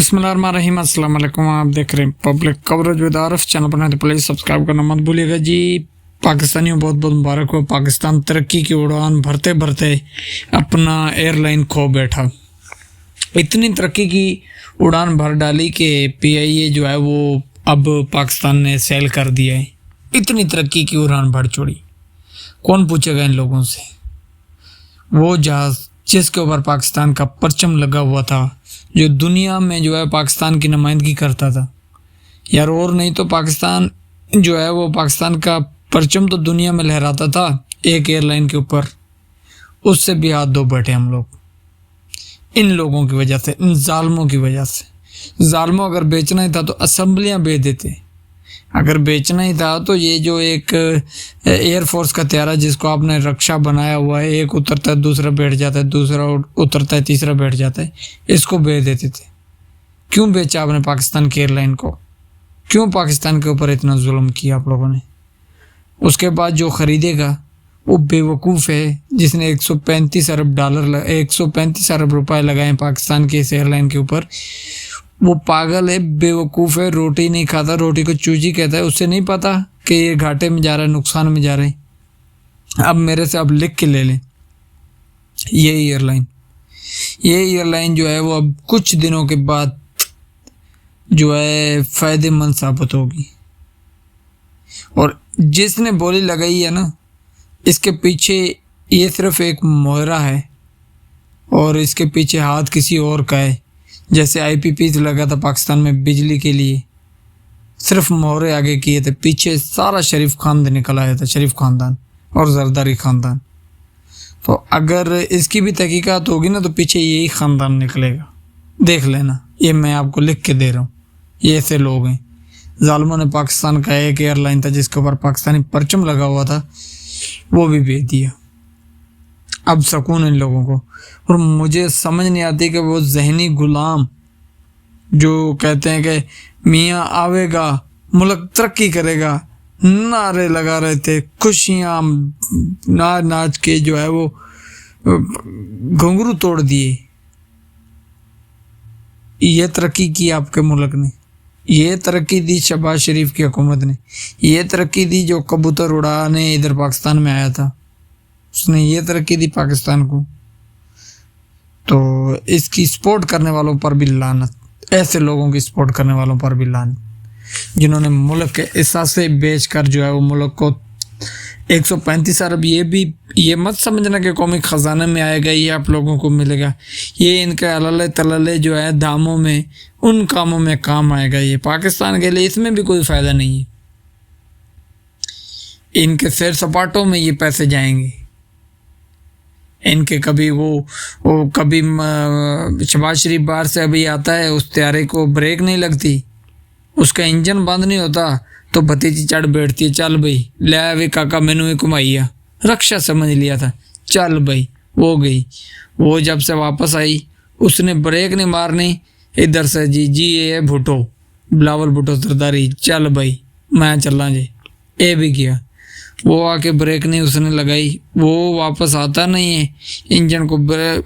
बिस्मिल्लाहिर्रहमानिर्रहीम। अस्सलाम वालेकुम। आप देख रहे हैं public coverage with Arif. Channel बनाए तो प्लीज़ सब्सक्राइब करना मत भूलिएगा जी। पाकिस्तानियों बहुत बहुत मुबारक हो। पाकिस्तान तरक्की की उड़ान भरते भरते अपना एयरलाइन खो बैठा। इतनी तरक्की की उड़ान भर डाली कि PIA जो है वो अब पाकिस्तान ने सेल कर दिया है। इतनी तरक्की की उड़ान भर छोड़ी, कौन पूछेगा इन लोगों से। वो जहाज़ जिसके ऊपर पाकिस्तान का परचम लगा हुआ था, जो दुनिया में जो है पाकिस्तान की नुमाइंदगी करता था यार, और नहीं तो पाकिस्तान जो है वो पाकिस्तान का परचम तो दुनिया में लहराता था एक एयरलाइन के ऊपर। उससे भी हाथ धो बैठे हम लोग इन लोगों की वजह से, इन जालमों की वजह से। जालमों अगर बेचना ही था तो असेंबलियां बेच देते। अगर बेचना ही था तो ये जो एक एयरफोर्स का त्यारा जिसको आपने रक्षा बनाया हुआ है, एक उतरता है दूसरा बैठ जाता है, दूसरा उतरता है तीसरा बैठ जाता है, इसको बेच देते थे। क्यों बेचा आपने पाकिस्तान की एयरलाइन को? क्यों पाकिस्तान के ऊपर इतना जुल्म किया आप लोगों ने? उसके बाद जो खरीदेगा वो बेवकूफ़ है जिसने 135 अरब रुपए लगाए पाकिस्तान के इस एयरलाइन के ऊपर। वो पागल है, बेवकूफ़ है, रोटी नहीं खाता, रोटी को चूजी कहता है। उससे नहीं पता कि ये घाटे में जा रहा है, नुकसान में जा रहा है। अब मेरे से आप लिख के ले लें, ये एयरलाइन जो है वो अब कुछ दिनों के बाद जो है फ़ायदेमंद साबित होगी। और जिसने बोली लगाई है ना, इसके पीछे ये सिर्फ एक मोहरा है और इसके पीछे हाथ किसी और का है। जैसे IPPs लगा था पाकिस्तान में बिजली के लिए, सिर्फ मोहरे आगे किए थे, पीछे सारा शरीफ खानदान निकल आया था, शरीफ खानदान और जरदारी खानदान। तो अगर इसकी भी तहकीकात होगी ना तो पीछे यही खानदान निकलेगा, देख लेना। ये मैं आपको लिख के दे रहा हूँ। ये ऐसे लोग हैं। जालिमों ने पाकिस्तान का एक एयरलाइन था जिसके ऊपर पाकिस्तानी परचम लगा हुआ था, वो भी बेच दिया। अब सुकून इन लोगों को। और मुझे समझ नहीं आती कि वो जहनी गुलाम जो कहते हैं कि मियाँ आवेगा मुल्क तरक्की करेगा, नारे लगा रहे थे, खुशियाँ नाच नाच के जो है वो घुंघरू तोड़ दिए। ये तरक्की की आपके मुल्क ने, ये तरक्की दी शहबाज शरीफ की हुकूमत ने, ये तरक्की दी जो कबूतर उड़ाने इधर पाकिस्तान में आया था, उसने ये तरक्की दी पाकिस्तान को। तो इसकी सपोर्ट करने वालों पर भी लानत, ऐसे लोगों की सपोर्ट करने वालों पर भी लानत, जिन्होंने मुल्क के एहसासे बेच कर जो है वो मुल्क को 135 अरब, ये मत समझना कि कौमी ख़जाने में आएगा, ये आप लोगों को मिलेगा। ये इनके अलले तलले जो है दामों में, उन कामों में काम आएगा। ये पाकिस्तान के लिए इसमें भी कोई फ़ायदा नहीं है। इनके सैर सपाटों में ये पैसे जाएंगे। इनके कभी वो कभी शहबाज शरीफ बाहर से अभी आता है, उस त्यारे को ब्रेक नहीं लगती, उसका इंजन बंद नहीं होता तो भतीजी चढ़ बैठती है, चल भाई ले वे काका मैनू ही घुमाइया, रक्षा समझ लिया था, चल भाई वो गई। वो जब से वापस आई उसने ब्रेक नहीं मारनी, इधर से जी ये है भुट्टो, बिलावल भुट्टो सरदारी, चल भाई मैं चलना जी, ये भी किया। वो आके ब्रेक नहीं उसने लगाई, वो वापस आता नहीं है, इंजन को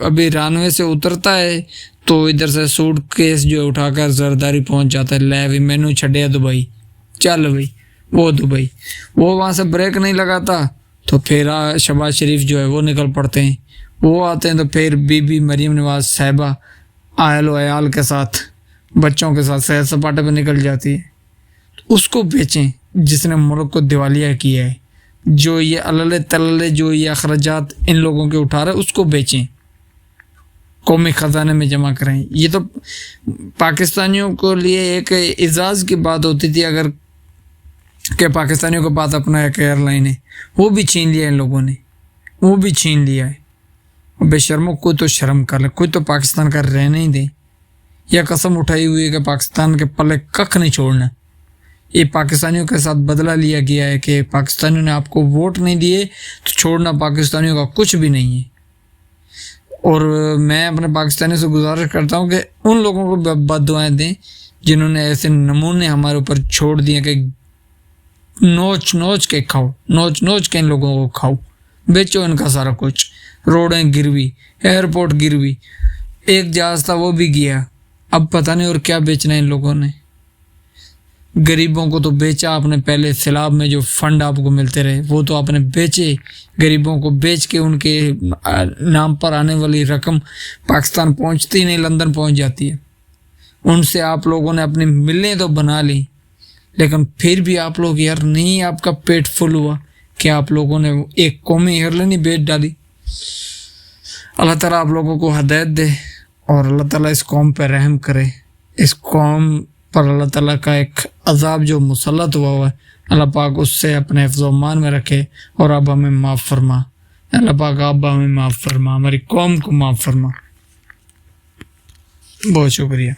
अभी रनवे से उतरता है तो इधर से सूट केस जो उठाकर जरदारी पहुंच जाता है, ले भी मैनू छड़िया दुबई, चल भाई वो दुबई। वो वहाँ से ब्रेक नहीं लगाता तो फिर शहबाज शरीफ जो है वो निकल पड़ते हैं। वो आते हैं तो फिर बीबी मरीम नवाज साहिबा आयल के साथ, बच्चों के साथ सैर सपाटे पर निकल जाती है। उसको बेचें जिसने मुल्क को दिवालिया किया है, जो ये अलले तलले जो ये अखराजात इन लोगों के उठा रहे, उसको बेचें, कौमी ख़जाने में जमा करें। ये तो पाकिस्तानियों को लिए एक एजाज़ की बात होती थी अगर कि पाकिस्तानियों के पास अपना एक एयरलाइन है, वो भी छीन लिया इन लोगों ने, वो भी छीन लिया है। बेशर्मों कोई तो शर्म कर ले, कोई तो पाकिस्तान का रहने ही दे। यह कसम उठाई हुई है कि पाकिस्तान के पल्ले कख नहीं छोड़ना। ये पाकिस्तानियों के साथ बदला लिया गया है कि पाकिस्तानियों ने आपको वोट नहीं दिए तो छोड़ना पाकिस्तानियों का कुछ भी नहीं है। और मैं अपने पाकिस्तानियों से गुजारिश करता हूँ कि उन लोगों को बद्दुआएं दें जिन्होंने ऐसे नमूने हमारे ऊपर छोड़ दिए कि नोच नोच के खाओ, नोच नोच के इन लोगों को खाओ, बेचो इनका सारा कुछ। रोडें गिरवी, एयरपोर्ट गिरवी, एक जहाज़ था वो भी गया, अब पता नहीं और क्या बेचना है इन लोगों ने। गरीबों को तो बेचा आपने, पहले सैलाब में जो फंड आपको मिलते रहे वो तो आपने बेचे, गरीबों को बेच के उनके नाम पर आने वाली रकम पाकिस्तान पहुंचती नहीं, लंदन पहुंच जाती है। उनसे आप लोगों ने अपनी मिलें तो बना ली, लेकिन फिर भी आप लोग यार नहीं, आपका पेट फुल हुआ कि आप लोगों ने एक कौमी एयरलाइन बेच डाली। अल्लाह ताला आप लोगों को हिदायत दे और अल्लाह ताला इस कौम पर रहम करे। इस कौम पर अल्लाह ताला का एक अजाब जो मुसल्लत हुआ है, अल्लाह पाक उससे अपने हिफ्ज़-ओ-मान में रखे और अब हमें माफ़ फरमा। अल्लाह पाक अब हमें माफ़ फरमा, हमारी कौम को माफ़ फरमा। बहुत शुक्रिया।